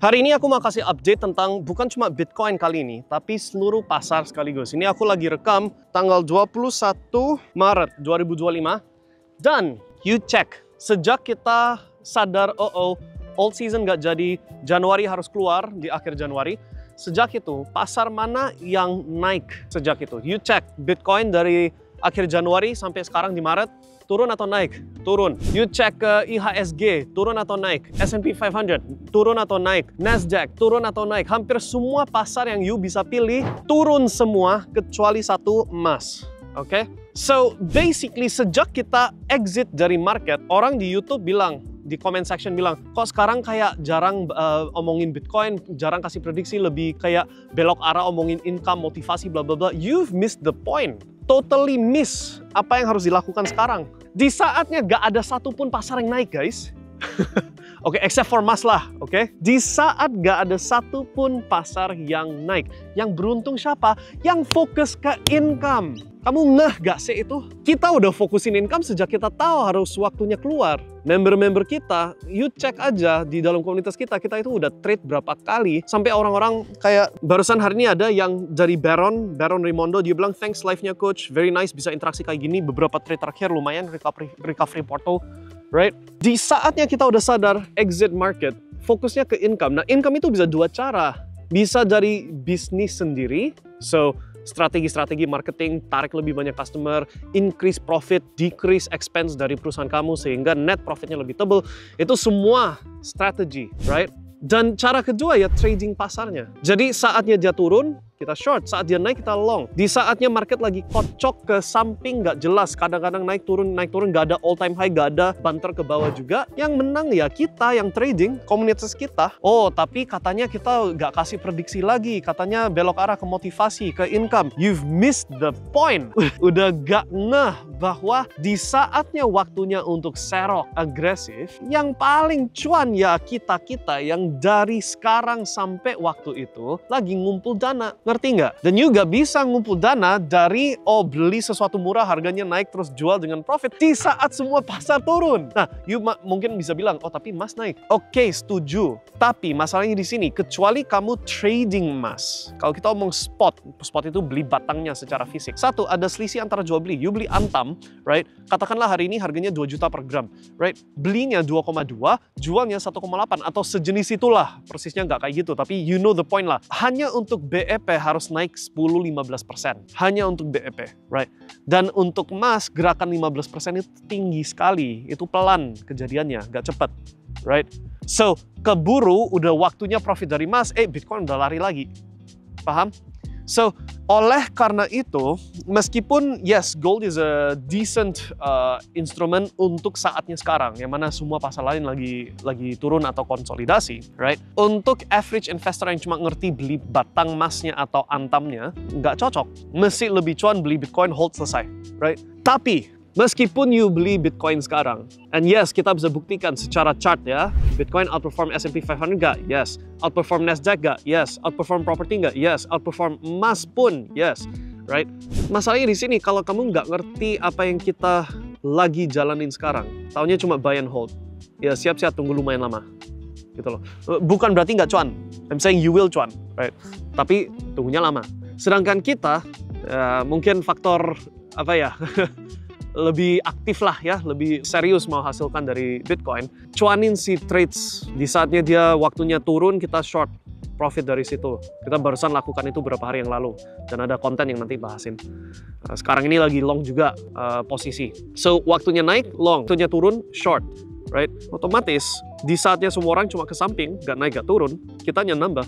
Hari ini aku mau kasih update tentang bukan cuma Bitcoin kali ini, tapi seluruh pasar sekaligus. Ini aku lagi rekam tanggal 21 Maret 2025. Dan you check, sejak kita sadar, old season nggak jadi, Januari harus keluar di akhir Januari. Sejak itu, pasar mana yang naik sejak itu? You check, Bitcoin dari akhir Januari sampai sekarang di Maret, turun atau naik? Turun. You check IHSG, turun atau naik? S&P 500, turun atau naik? Nasdaq, turun atau naik? Hampir semua pasar yang you bisa pilih, turun semua kecuali satu, emas. Oke? So, basically sejak kita exit dari market, orang di YouTube bilang, di comment section bilang, kok sekarang kayak jarang omongin Bitcoin, jarang kasih prediksi, lebih kayak belok arah omongin income, motivasi, bla bla bla. You've missed the point. Totally miss apa yang harus dilakukan sekarang. Di saatnya gak ada satupun pasar yang naik, guys. Oke, except for emas lah, oke? Di saat gak ada satupun pasar yang naik. Yang beruntung siapa? Yang fokus ke income. Kamu ngeh gak sih itu? Kita udah fokusin income sejak kita tahu harus waktunya keluar. Member-member kita, you check aja di dalam komunitas kita itu udah trade berapa kali. Sampai orang-orang kayak barusan hari ini ada yang dari Baron Raimondo, dia bilang, thanks live-nya coach, very nice, bisa interaksi kayak gini. Beberapa trade terakhir lumayan, recovery portal, right? Di saatnya kita udah sadar, exit market, fokusnya ke income. Nah, income itu bisa dua cara. Bisa dari bisnis sendiri, so strategi-strategi marketing, tarik lebih banyak customer, increase profit, decrease expense dari perusahaan kamu sehingga net profitnya lebih tebal. Itu semua strategi, right? Dan cara kedua ya trading pasarnya. Jadi saatnya dia turun, kita short. Saat dia naik, kita long. Di saatnya market lagi kocok ke samping, nggak jelas. Kadang-kadang naik turun, nggak ada all time high, nggak ada banter ke bawah juga. Yang menang ya kita yang trading, komunitas kita. Oh, tapi katanya kita nggak kasih prediksi lagi. Katanya belok arah ke motivasi, ke income. You've missed the point. Udah gak ngeh bahwa di saatnya waktunya untuk serok agresif, yang paling cuan ya kita-kita yang dari sekarang sampai waktu itu lagi ngumpul dana. Ngerti nggak? Dan you gak bisa ngumpul dana dari beli sesuatu murah harganya naik terus jual dengan profit di saat semua pasar turun. Nah, you mungkin bisa bilang, oh tapi emas naik. Oke, setuju. Tapi masalahnya di sini, kecuali kamu trading emas. Kalau kita omong spot itu beli batangnya secara fisik. Satu, ada selisih antara jual beli. You beli Antam, right? Katakanlah hari ini harganya 2 juta per gram, right? Belinya 2,2, jualnya 1,8 atau sejenis itulah. Persisnya nggak kayak gitu, tapi you know the point lah. Hanya untuk BEP harus naik 10-15%. Hanya untuk BEP, right? Dan untuk emas, gerakan 15% itu tinggi sekali. Itu pelan kejadiannya, nggak cepat, right? So, keburu udah waktunya profit dari emas, Bitcoin udah lari lagi. Paham? So, oleh karena itu, meskipun yes, gold is a decent instrument untuk saatnya sekarang, yang mana semua pasar lain lagi turun atau konsolidasi, right? Untuk average investor yang cuma ngerti beli batang emasnya atau antamnya, nggak cocok. Mesti lebih cuan beli Bitcoin, hold, selesai, right? Tapi, meskipun you beli Bitcoin sekarang, and yes, kita bisa buktikan secara chart ya, Bitcoin outperform S&P 500 nggak? Yes. Outperform Nasdaq nggak? Yes. Outperform property nggak? Yes. Outperform emas pun? Yes. Right? Masalahnya di sini, kalau kamu nggak ngerti apa yang kita lagi jalanin sekarang, taunya cuma buy and hold, ya siap-siap tunggu lumayan lama. Gitu loh. Bukan berarti nggak cuan. I'm saying you will cuan, right? Tapi tunggunya lama. Sedangkan kita, mungkin faktor apa ya? Lebih aktif lah ya, lebih serius mau hasilkan dari Bitcoin, cuanin si trades. Di saatnya dia waktunya turun, kita short profit dari situ. Kita barusan lakukan itu beberapa hari yang lalu, dan ada konten yang nanti bahasin. Sekarang ini lagi long juga posisi. So, waktunya naik, long. Waktunya turun, short. Right? Otomatis, di saatnya semua orang cuma ke samping, gak naik, gak turun, kita hanya nambah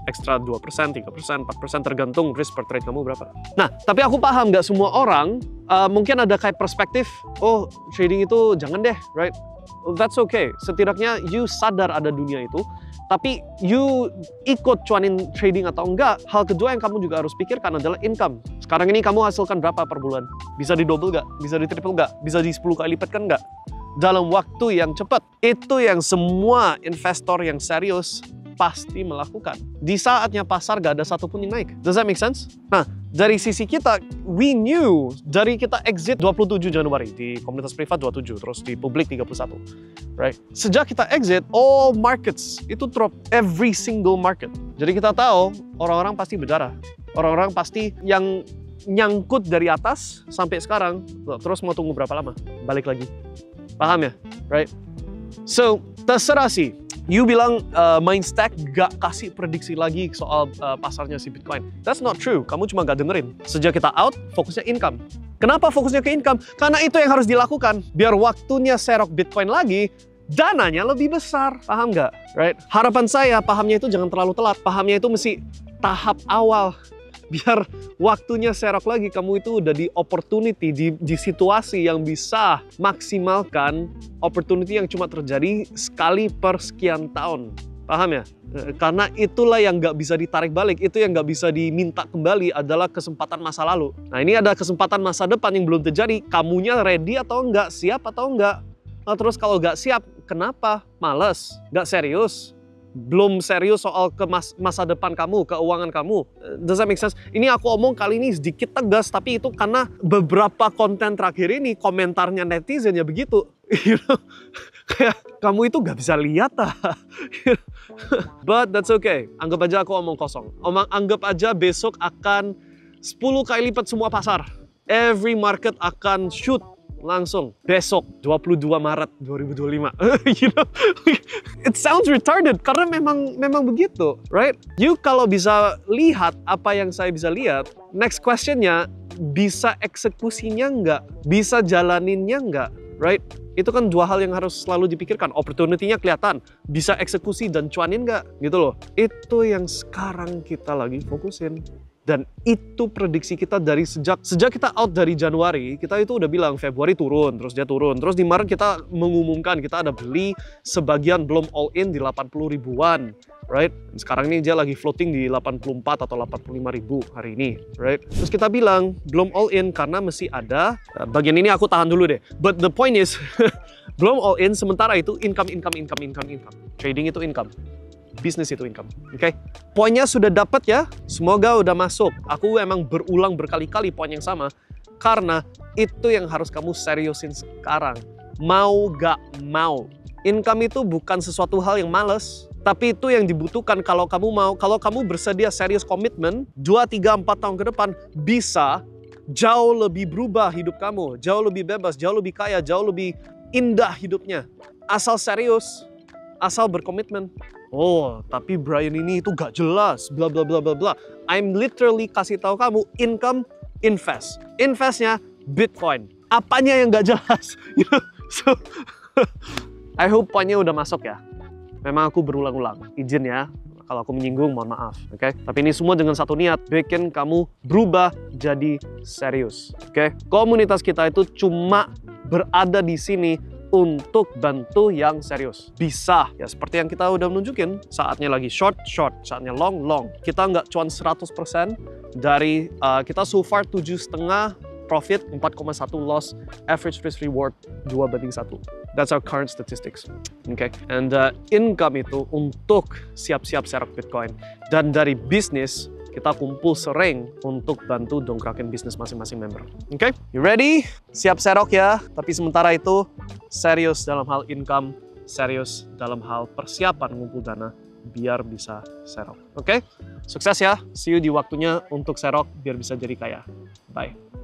ekstra 2%, 3%, 4%, tergantung risk per trade kamu berapa. Nah, tapi aku paham gak semua orang, mungkin ada kayak perspektif, oh trading itu jangan deh, right? That's okay. Setidaknya you sadar ada dunia itu, tapi you ikut cuanin trading atau enggak, hal kedua yang kamu juga harus pikirkan adalah income. Sekarang ini kamu hasilkan berapa per bulan? Bisa di double gak? Bisa di triple gak? Bisa di 10 kali lipat kan gak? Dalam waktu yang cepat. Itu yang semua investor yang serius pasti melakukan. Di saatnya pasar gak ada satupun yang naik. Does that make sense? Nah, dari sisi kita, we knew dari kita exit 27 Januari di komunitas privat 27, terus di publik 31, right? Sejak kita exit, all markets itu drop, every single market. Jadi kita tahu orang-orang pasti berdarah, orang-orang pasti yang nyangkut dari atas sampai sekarang, terus mau tunggu berapa lama? Balik lagi, paham ya, right? So terserah sih. You bilang Mindstack gak kasih prediksi lagi soal pasarnya si Bitcoin. That's not true. Kamu cuma gak dengerin. Sejak kita out, fokusnya income. Kenapa fokusnya ke income? Karena itu yang harus dilakukan. Biar waktunya serok Bitcoin lagi, dananya lebih besar. Paham nggak? Right? Harapan saya, pahamnya itu jangan terlalu telat. Pahamnya itu mesti tahap awal. Biar waktunya serok lagi, kamu itu udah di opportunity, di situasi yang bisa maksimalkan opportunity yang cuma terjadi sekali per sekian tahun. Paham ya? Karena itulah yang nggak bisa ditarik balik, itu yang nggak bisa diminta kembali adalah kesempatan masa lalu. Nah ini ada kesempatan masa depan yang belum terjadi, kamunya ready atau enggak, siap atau enggak. Nah terus kalau nggak siap, kenapa? Males? Nggak serius? Belum serius soal masa depan kamu, keuangan kamu. Does that make sense? Ini aku omong kali ini sedikit tegas, tapi itu karena beberapa konten terakhir ini komentarnya netizen ya begitu. You know? Kayak kamu itu gak bisa lihat But that's okay. Anggap aja aku omong kosong. Anggap aja besok akan 10 kali lipat semua pasar. Every market akan shoot langsung besok 22 Maret 2025. You know, it sounds retarded karena memang begitu, right? You kalau bisa lihat apa yang saya bisa lihat, next questionnya bisa eksekusinya nggak, bisa jalaninnya nggak, right? Itu kan dua hal yang harus selalu dipikirkan. Opportunity-nya kelihatan, bisa eksekusi dan cuanin nggak, gitu loh. Itu yang sekarang kita lagi fokusin. Dan itu prediksi kita dari sejak kita out dari Januari, kita itu udah bilang Februari turun, terus dia turun. Terus di Maret kita mengumumkan kita ada beli sebagian belum all in di 80 ribuan, right? Sekarang ini dia lagi floating di 84 atau 85 ribu hari ini, right? Terus kita bilang belum all in karena masih ada, bagian ini aku tahan dulu deh. But the point is, belum all in, sementara itu income. Trading itu income. Bisnis itu income, oke? Poinnya sudah dapat ya, semoga udah masuk. Aku emang berulang berkali-kali poin yang sama, karena itu yang harus kamu seriusin sekarang. Mau gak mau. Income itu bukan sesuatu hal yang males, tapi itu yang dibutuhkan kalau kamu mau, kalau kamu bersedia serius komitmen, 2, 3, 4 tahun ke depan, bisa jauh lebih berubah hidup kamu, jauh lebih bebas, jauh lebih kaya, jauh lebih indah hidupnya. Asal serius, asal berkomitmen. Oh, tapi Brian ini itu gak jelas, bla bla bla bla bla. I'm literally kasih tahu kamu, income, invest. Investnya Bitcoin. Apanya yang gak jelas? So, I hope poinnya udah masuk ya. Memang aku berulang-ulang. Izin ya, kalau aku menyinggung, mohon maaf. Oke? Tapi ini semua dengan satu niat, bikin kamu berubah jadi serius. Oke? Komunitas kita itu cuma berada di sini untuk bantu yang serius. Bisa, ya seperti yang kita udah nunjukin, saatnya lagi short, saatnya long. Kita nggak cuan 100% dari, kita so far 7,5 profit, 4,1 loss, average risk reward 2:1. That's our current statistics. Okay? And income itu untuk siap-siap serok Bitcoin. Dan dari bisnis, kita kumpul sering untuk bantu dongkrakin bisnis masing-masing member. Oke? You ready? Siap serok ya. Tapi sementara itu, serius dalam hal income, serius dalam hal persiapan ngumpul dana biar bisa serok. Oke? Sukses ya. See you di waktunya untuk serok biar bisa jadi kaya. Bye.